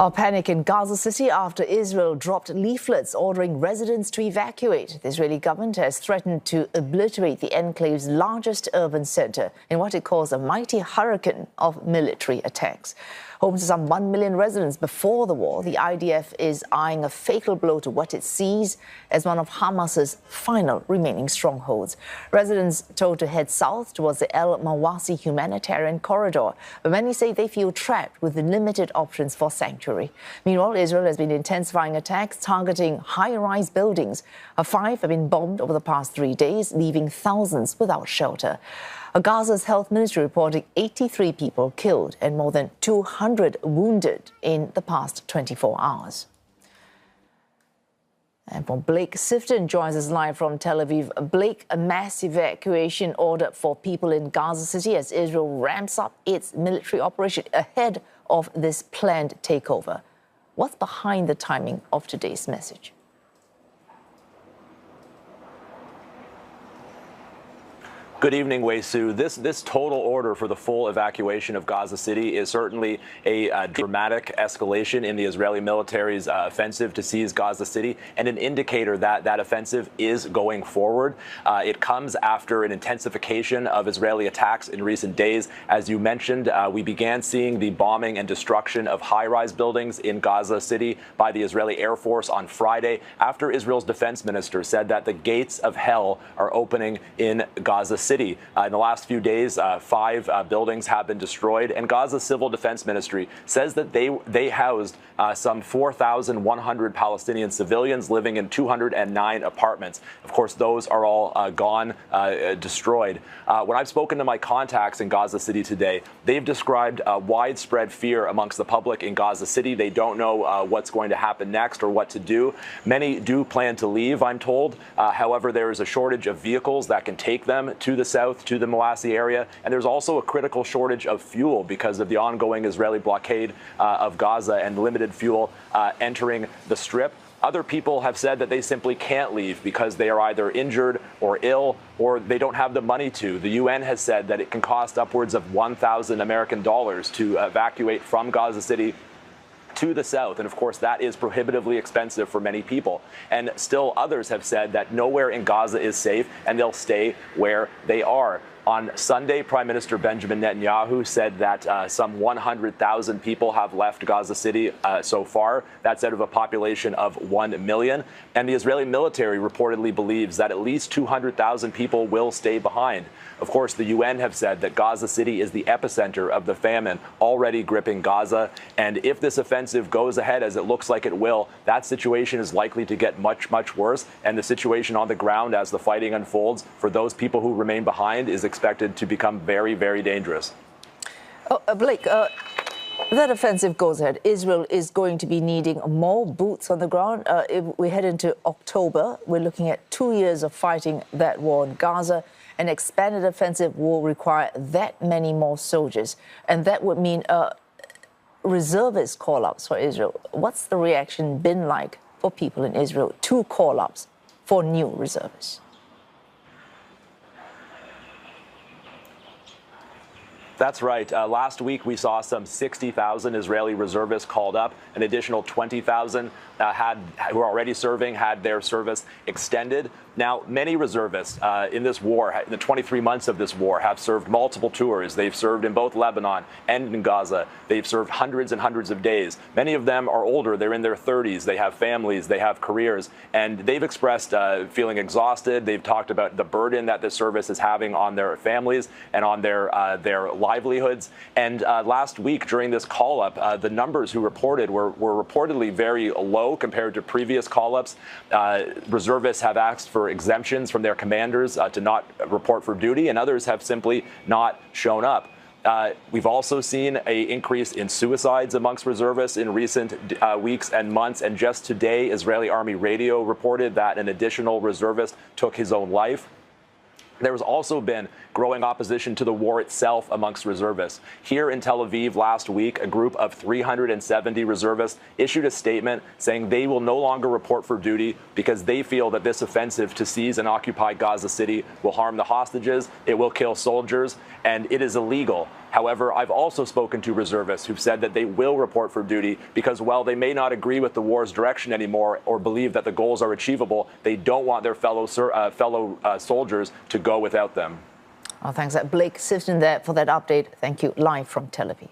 A panic in Gaza City after Israel dropped leaflets ordering residents to evacuate. The Israeli government has threatened to obliterate the enclave's largest urban center in what it calls a mighty hurricane of military attacks. Home to some 1 million residents before the war, the IDF is eyeing a fatal blow to what it sees as one of Hamas's final remaining strongholds. Residents told to head south towards the Al-Mawasi Humanitarian corridor, but many say they feel trapped with limited options for sanctuary. Meanwhile, Israel has been intensifying attacks targeting high-rise buildings. 5 have been bombed over the past 3 days, leaving thousands without shelter. Gaza's health ministry reporting 83 people killed and more than 200 wounded in the past 24 hours. And from Blake Sifton joins us live from Tel Aviv. Blake, a mass evacuation order for people in Gaza City as Israel ramps up its military operation ahead of this planned takeover. What's behind the timing of today's message? Good evening, Wei Su. This total order for the full evacuation of Gaza City is certainly a dramatic escalation in the Israeli military's offensive to seize Gaza City, and an indicator that that offensive is going forward. It comes after an intensification of Israeli attacks in recent days. As you mentioned, we began seeing the bombing and destruction of high-rise buildings in Gaza City by the Israeli Air Force on Friday, after Israel's defense minister said that the gates of hell are opening in Gaza City. In the last few days, 5 buildings have been destroyed, and Gaza's civil defense ministry says that they housed some 4,100 Palestinian civilians living in 209 apartments. Of course, those are all gone, destroyed. When I've spoken to my contacts in Gaza City today, they've described widespread fear amongst the public in Gaza City. They don't know what's going to happen next or what to do. Many do plan to leave, I'm told. However, there is a shortage of vehicles that can take them to the south, to the Al-Mawasi area, and there's also a critical shortage of fuel because of the ongoing Israeli blockade of Gaza and limited fuel entering the Strip. Other people have said that they simply can't leave because they are either injured or ill, or they don't have the money to. The UN has said that it can cost upwards of 1,000 American dollars to evacuate from Gaza City to the south. And of course, that is prohibitively expensive for many people. And still others have said that nowhere in Gaza is safe and they'll stay where they are. On Sunday, Prime Minister Benjamin Netanyahu said that some 100,000 people have left Gaza City so far. That's out of a population of 1 million. And the Israeli military reportedly believes that at least 200,000 people will stay behind. Of course, the UN have said that Gaza City is the epicenter of the famine already gripping Gaza. And if this offensive goes ahead, as it looks like it will, that situation is likely to get much, much worse. And the situation on the ground as the fighting unfolds for those people who remain behind is expected to become very, very dangerous. Blake, that offensive goes ahead. Israel is going to be needing more boots on the ground. If we head into October, we're looking at 2 years of fighting that war in Gaza. An expanded offensive will require that many more soldiers, and that would mean reservist call-ups for Israel. What's the reaction been like for people in Israel to call-ups for new reservists? That's right. Last week, we saw some 60,000 Israeli reservists called up. An additional 20,000 who are already serving had their service extended. Now, many reservists in this war, in the 23 months of this war, have served multiple tours. They've served in both Lebanon and in Gaza. They've served hundreds and hundreds of days. Many of them are older. They're in their 30s. They have families. They have careers. And they've expressed feeling exhausted. They've talked about the burden that this service is having on their families and on their livelihoods. And last week, during this call-up, the numbers who reported were reportedly very low compared to previous call-ups. Reservists have asked for exemptions from their commanders to not report for duty, and others have simply not shown up. We've also seen an increase in suicides amongst reservists in recent weeks and months. And just today, Israeli Army Radio reported that an additional reservist took his own life. There has also been growing opposition to the war itself amongst reservists. Here in Tel Aviv last week, a group of 370 reservists issued a statement saying they will no longer report for duty because they feel that this offensive to seize and occupy Gaza City will harm the hostages, it will kill soldiers, and it is illegal. However, I've also spoken to reservists who've said that they will report for duty because while they may not agree with the war's direction anymore or believe that the goals are achievable, they don't want their fellow soldiers to go without them. Thanks, Blake Sifton there for that update. Thank you, live from Tel Aviv.